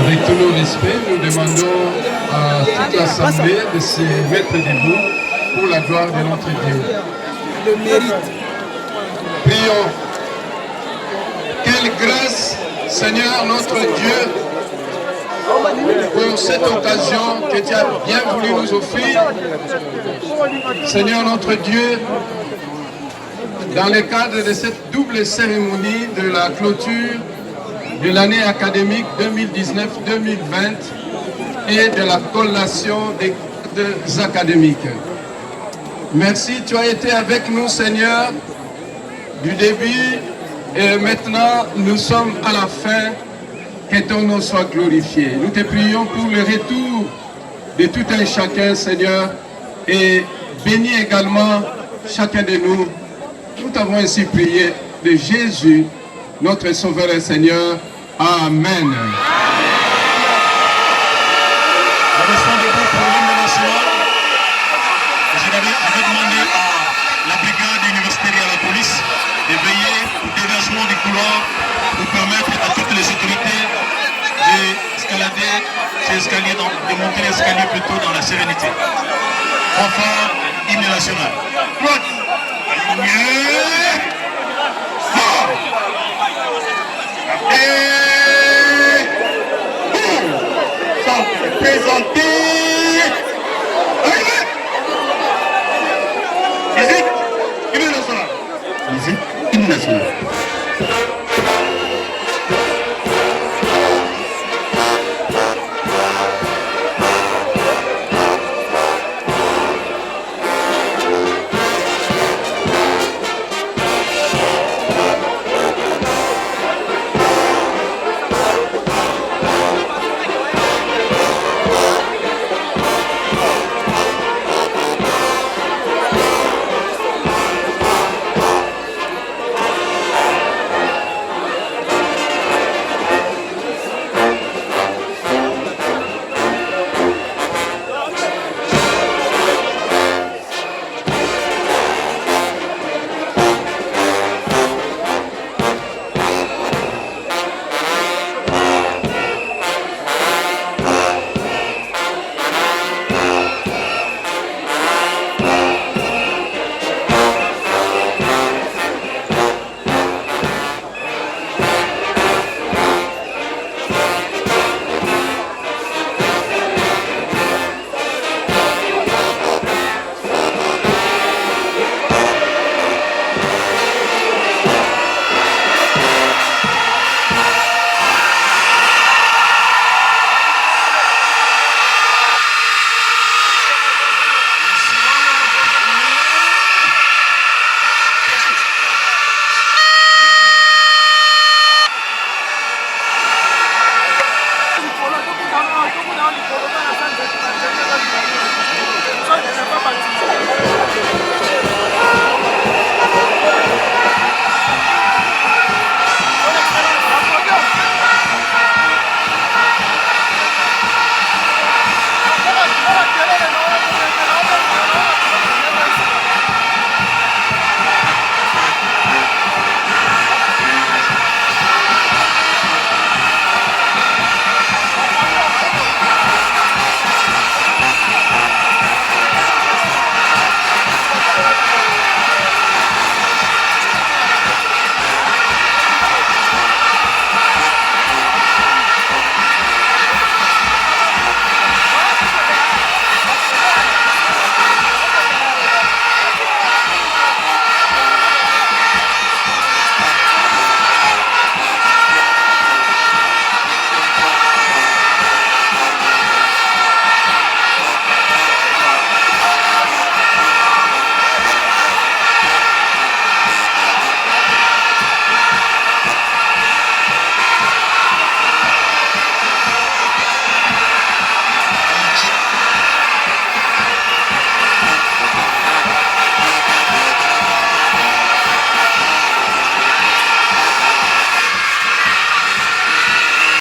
Avec tout le respect, nous demandons à toute l'Assemblée de se mettre debout pour la gloire de notre Dieu. Le mérite. Prions. Quelle grâce, Seigneur notre Dieu, pour cette occasion que tu as bien voulu nous offrir. Seigneur notre Dieu, dans le cadre de cette double cérémonie de la clôture de l'année académique 2019-2020 et de la collation des cadres académiques. Merci, tu as été avec nous, Seigneur, du début et maintenant nous sommes à la fin. Que ton nom soit glorifié. Nous te prions pour le retour de tout un chacun, Seigneur, et bénis également chacun de nous. Nous t'avons ainsi prié de Jésus, notre Sauveur et Seigneur. Amen. Restons debout pour l'hymne national. Je vais demander à la brigade universitaire et à la police de veiller au dégagement du couloir pour permettre à toutes les autorités d'escalader ces escaliers, de monter l'escalier plutôt dans la sérénité. Enfin, hymne national. Et